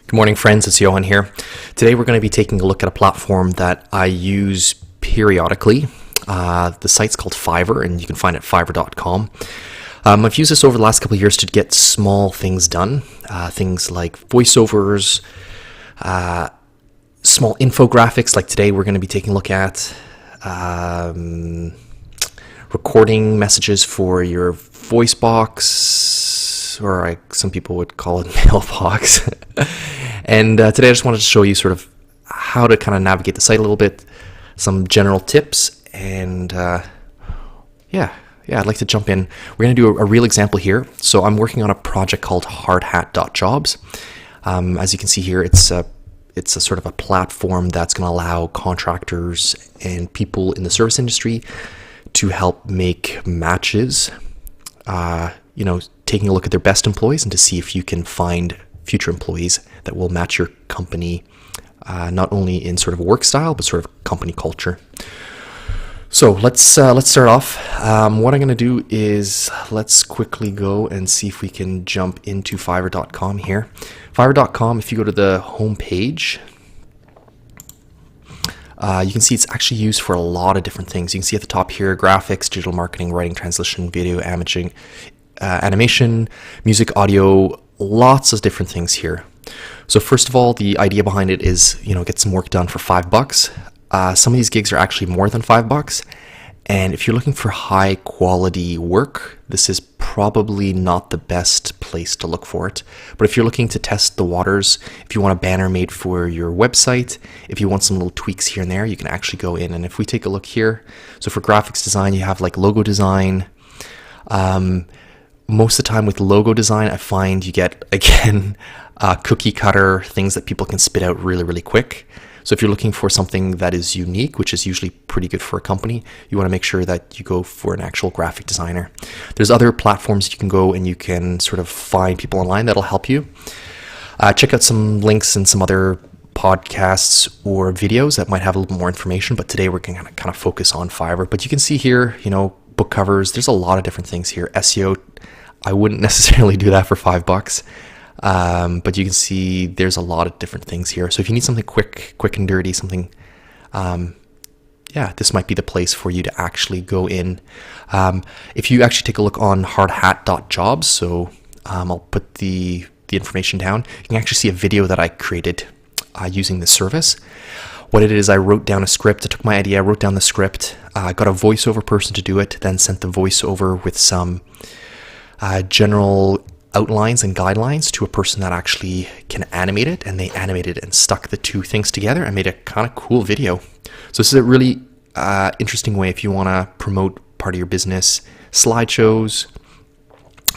Good morning, friends. It's Johan here. Today we're going to be taking a look at a platform that I use periodically. The site's called Fiverr, and you can find it at fiverr.com. I've used this over the last couple of years to get small things done, things like voiceovers, small infographics. Like today we're going to be taking a look at recording messages for your voice box, or some people would call it mailbox. And today I just wanted to show you sort of how to kind of navigate the site a little bit, some general tips, and yeah, I'd like to jump in. We're going to do a real example here. So I'm working on a project called hardhat.jobs. As you can see here, it's a sort of a platform that's going to allow contractors and people in the service industry to help make matches, taking a look at their best employees and to see if you can find future employees that will match your company, not only in sort of work style, but sort of company culture. So let's start off. What I'm going to do is let's quickly go and see if we can jump into Fiverr.com here. Fiverr.com, if you go to the home page, you can see it's actually used for a lot of different things. You can see at the top here, graphics, digital marketing, writing, translation, video, imaging, animation, music, audio, lots of different things here. So first of all, the idea behind it is, get some work done for $5. Some of these gigs are actually more than $5. And if you're looking for high quality work, this is probably not the best place to look for it. But if you're looking to test the waters, if you want a banner made for your website, if you want some little tweaks here and there, you can actually go in. And if we take a look here, so for graphics design, you have like logo design. Most of the time with logo design, I find you get, again, cookie cutter things that people can spit out really, really quick. So if you're looking for something that is unique, which is usually pretty good for a company, you want to make sure that you go for an actual graphic designer. There's other platforms you can go and you can sort of find people online that'll help you. Check out some links and some other podcasts or videos that might have a little more information, but today we're going to kind of focus on Fiverr. But you can see here, book covers, there's a lot of different things here. SEO, I wouldn't necessarily do that for $5. But you can see there's a lot of different things here. So if you need something quick and dirty, something, this might be the place for you to actually go in. If you actually take a look on hardhat.jobs, so I'll put the information down, you can actually see a video that I created using the service. What it is, I wrote down a script. I took my idea, I wrote down the script, got a voiceover person to do it, then sent the voiceover with some general outlines and guidelines to a person that actually can animate it, and they animated and stuck the two things together and made a kind of cool video. So this is a really interesting way if you want to promote part of your business, slideshows,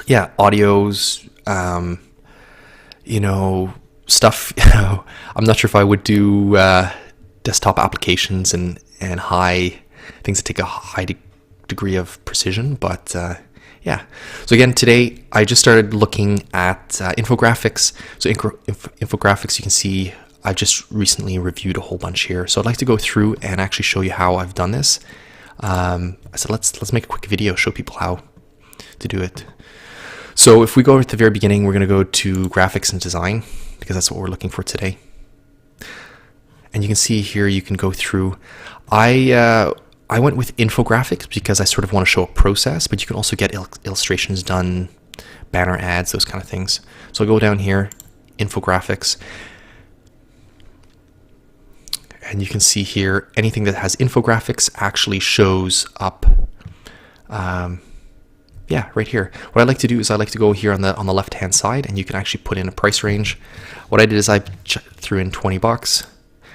audios, stuff. I'm not sure if I would do desktop applications and high things that take a high degree of precision, but so again, today I just started looking at infographics. So infographics, you can see I just recently reviewed a whole bunch here. So I'd like to go through and actually show you how I've done this. I said let's make a quick video, show people how to do it. So if we go at the very beginning, we're going to go to graphics and design, because that's what we're looking for today. And you can see here, you can go through. I went with infographics because I sort of want to show a process, but you can also get illustrations done, banner ads, those kind of things. So I'll go down here, infographics. And you can see here, anything that has infographics actually shows up, right here. What I like to do is I like to go here on the left-hand side, and you can actually put in a price range. What I did is I threw in $20.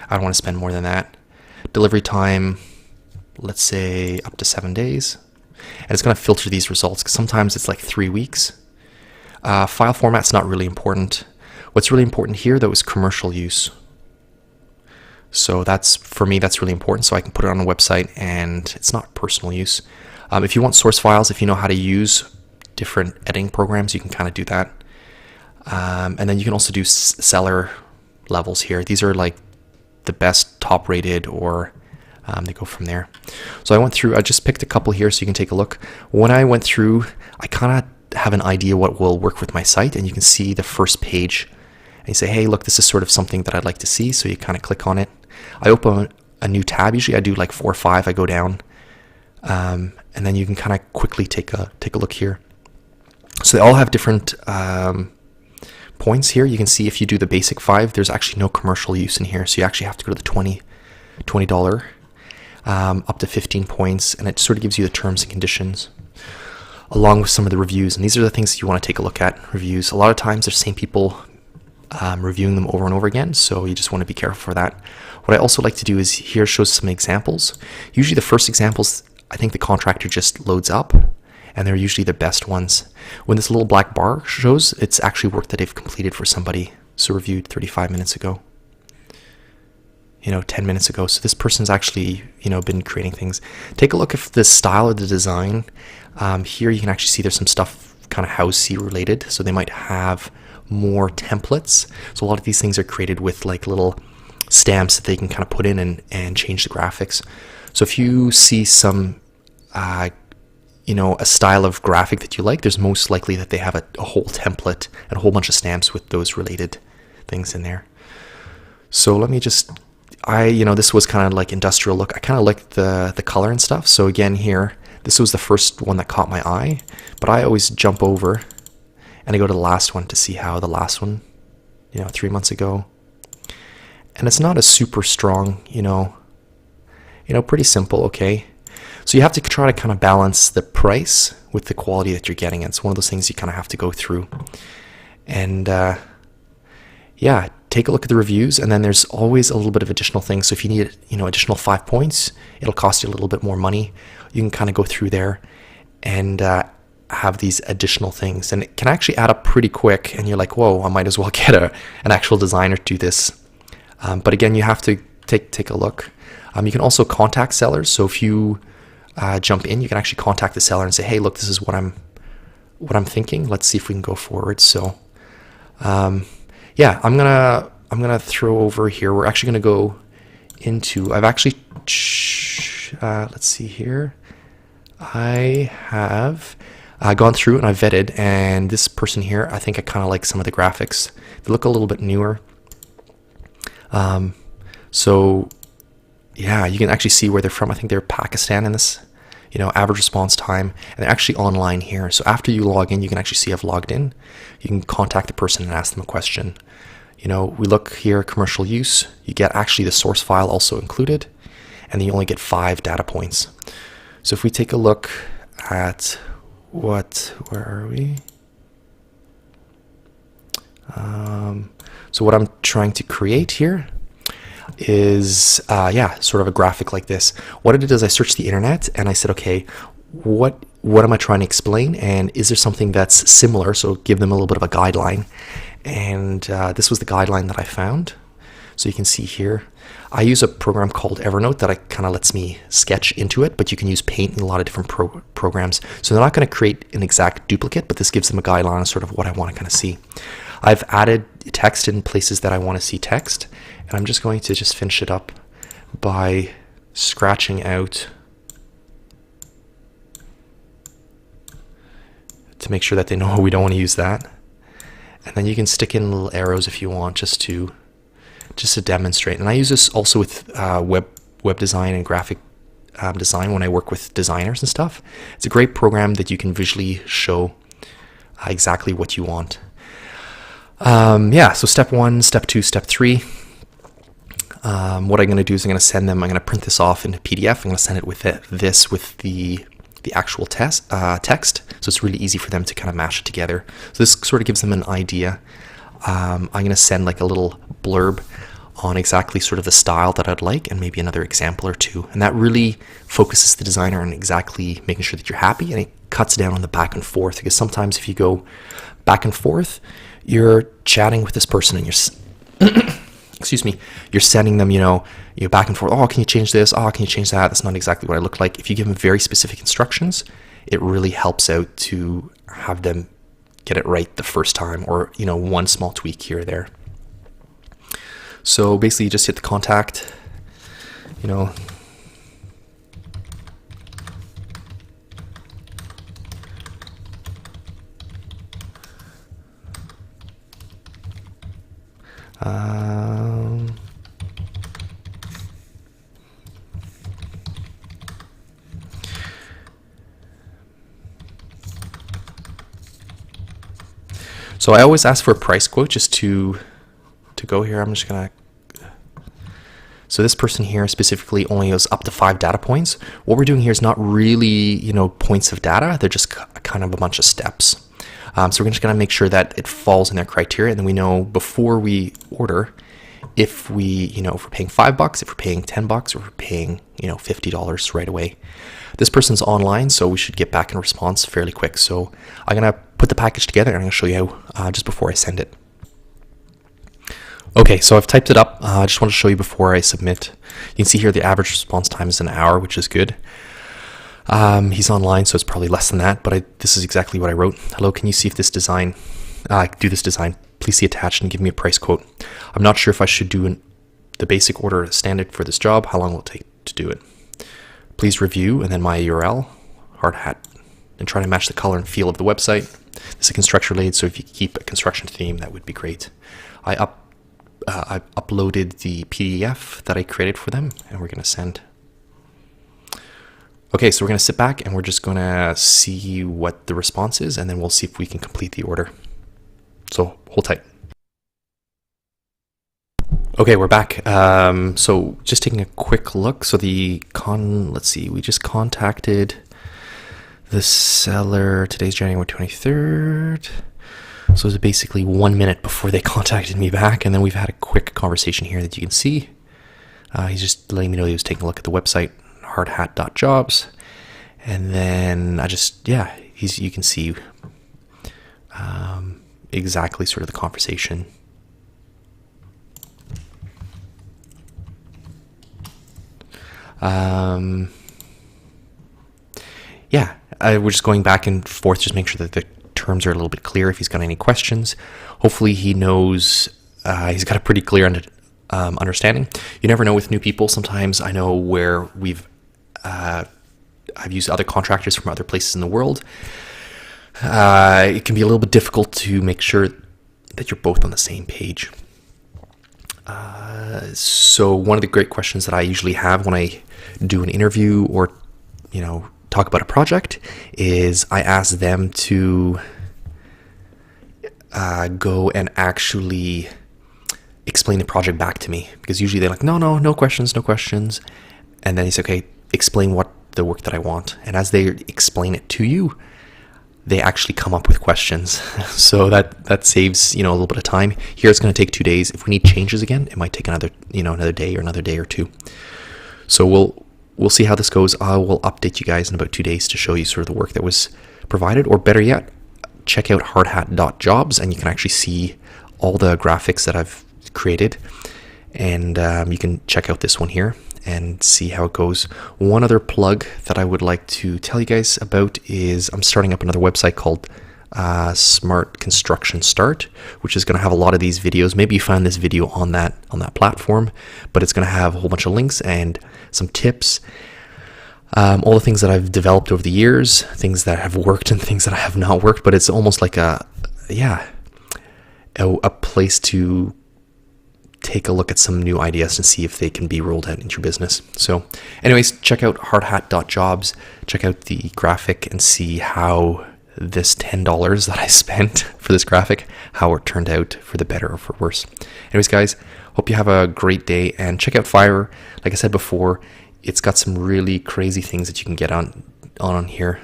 I don't want to spend more than that. Delivery time, let's say up to 7 days, and it's going to filter these results because sometimes it's like 3 weeks. File format's not really important. What's really important here though is commercial use. So for me that's really important, so I can put it on a website and it's not personal use. If you want source files, if you know how to use different editing programs, you can kind of do that. And then you can also do seller levels here. These are like the best top rated, or they go from there. So I just picked a couple here so you can take a look. When I went through, I kind of have an idea what will work with my site, and you can see the first page and you say, hey, look, this is sort of something that I'd like to see. So you kind of click on it. I open a new tab. Usually I do like 4 or 5. I go down, and then you can kind of quickly take a look here. So they all have different points here. You can see if you do the basic 5, there's actually no commercial use in here. So you actually have to go to the $20 up to 15 points, and it sort of gives you the terms and conditions along with some of the reviews. And these are the things you want to take a look at. Reviews, a lot of times there's same people reviewing them over and over again, so you just want to be careful for that. What I also like to do is here shows some examples. Usually the first examples, I think the contractor just loads up, and they're usually the best ones. When this little black bar shows, it's actually work that they've completed for somebody, so reviewed 35 minutes ago, 10 minutes ago. So this person's actually, been creating things. Take a look at the style of the design. Here you can actually see there's some stuff kind of housey related, so they might have more templates. So a lot of these things are created with like little stamps that they can kind of put in and change the graphics. So if you see some a style of graphic that you like, there's most likely that they have a whole template and a whole bunch of stamps with those related things in there. So let me just, this was kind of like industrial look. I kind of like the color and stuff. So again here, this was the first one that caught my eye, but I always jump over and I go to the last one to see how the last one, 3 months ago. And it's not a super strong, pretty simple, okay. So you have to try to kind of balance the price with the quality that you're getting. It's one of those things you kind of have to go through. And take a look at the reviews, and then there's always a little bit of additional things. So if you need, additional 5 points, it'll cost you a little bit more money. You can kind of go through there and have these additional things, and it can actually add up pretty quick. And you're like, whoa, I might as well get an actual designer to do this. But again, you have to take a look. You can also contact sellers. So if you jump in, you can actually contact the seller and say, hey, look, this is what I'm thinking. Let's see if we can go forward. So I'm gonna throw over here. We're actually gonna go into, I've actually let's see here. I have gone through and I've vetted, and this person here, I think I kind of like some of the graphics. They look a little bit newer. So yeah, you can actually see where they're from. I think they're Pakistan in this, average response time, and they're actually online here. So after you log in, you can actually see I've logged in. You can contact the person and ask them a question. We look here, commercial use, you get actually the source file also included, and then you only get 5 data points. So if we take a look at where are we? So what I'm trying to create here is, sort of a graphic like this. What I did is I searched the internet and I said, okay, what am I trying to explain? And is there something that's similar? So give them a little bit of a guideline. And this was the guideline that I found. So you can see here, I use a program called Evernote that kind of lets me sketch into it, but you can use Paint in a lot of different programs. So they're not going to create an exact duplicate, but this gives them a guideline on sort of what I want to kind of see. I've added text in places that I want to see text, and I'm just going to just finish it up by scratching out to make sure that they know we don't want to use that. And then you can stick in little arrows if you want, just to demonstrate. And I use this also with web design and graphic design when I work with designers and stuff. It's a great program that you can visually show exactly what you want. So step 1, step 2, step 3. What I'm going to do is I'm going to print this off into PDF. I'm going to send it with with the actual text, so it's really easy for them to kind of mash it together. So this sort of gives them an idea. I'm going to send like a little blurb on exactly sort of the style that I'd like, and maybe another example or two, and that really focuses the designer on exactly making sure that you're happy, and it cuts down on the back and forth, because sometimes if you go back and forth, you're chatting with this person and you're you're sending them, back and forth. Oh, can you change this? Oh, can you change that? That's not exactly what I look like. If you give them very specific instructions, it really helps out to have them get it right the first time, or, one small tweak here or there. So basically you just hit the contact, So I always ask for a price quote just to go here. I'm just gonna. So this person here specifically only has up to 5 data points. What we're doing here is not really, points of data. They're just kind of a bunch of steps. So we're just gonna make sure that it falls in their criteria, and then we know before we order if we, if we're paying $5, if we're paying $10, or if we're paying, $50 right away. This person's online, so we should get back in response fairly quick. So I'm gonna put the package together and I'm gonna show you how just before I send it. Okay, so I've typed it up. I just want to show you before I submit. You can see here the average response time is an hour, which is good. He's online, so it's probably less than that, but this is exactly what I wrote. Hello, can you see if this design, do this design? Please see attached and give me a price quote. I'm not sure if I should do the basic order standard for this job. How long will it take to do it? Please review, and then my URL, hard hat, and try to match the color and feel of the website. This is construction related, so if you keep a construction theme, that would be great. I uploaded the PDF that I created for them, and we're going to send. Okay, so we're going to sit back and we're just going to see what the response is, and then we'll see if we can complete the order. So hold tight. Okay, we're back. So just taking a quick look. So let's see, we just contacted the seller. Today's January 23rd. So it was basically 1 minute before they contacted me back, and then we've had a quick conversation here that you can see. He's just letting me know he was taking a look at the website, hardhat.jobs, and then you can see exactly sort of the conversation. We're just going back and forth, just make sure that the terms are a little bit clear. If he's got any questions, hopefully he knows. He's got a pretty clear understanding. You never know with new people. Sometimes I know where I've used other contractors from other places in the world. It can be a little bit difficult to make sure that you're both on the same page. So one of the great questions that I usually have when I do an interview or talk about a project is I ask them to go and actually explain the project back to me, because usually they're like, no questions. And then he says, okay, explain what the work that I want. And as they explain it to you, they actually come up with questions. So that saves, a little bit of time. Here it's going to take 2 days. If we need changes again, it might take another day or two. So we'll see how this goes. I will update you guys in about 2 days to show you sort of the work that was provided, or better yet, check out hardhat.jobs and you can actually see all the graphics that I've created, and you can check out this one here and see how it goes. One other plug that I would like to tell you guys about is I'm starting up another website called Smart Construction Start, which is going to have a lot of these videos. Maybe you find this video on that platform, but it's going to have a whole bunch of links and some tips, all the things that I've developed over the years, things that have worked and things that have not worked. But it's almost like a place to take a look at some new ideas and see if they can be rolled out into your business. So anyways, check out hardhat.jobs, check out the graphic and see how this $10 that I spent for this graphic, how it turned out for the better or for worse. Anyways, guys, hope you have a great day, and check out Fiverr. Like I said before, it's got some really crazy things that you can get on here.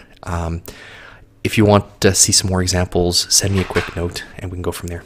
If you want to see some more examples, send me a quick note and we can go from there.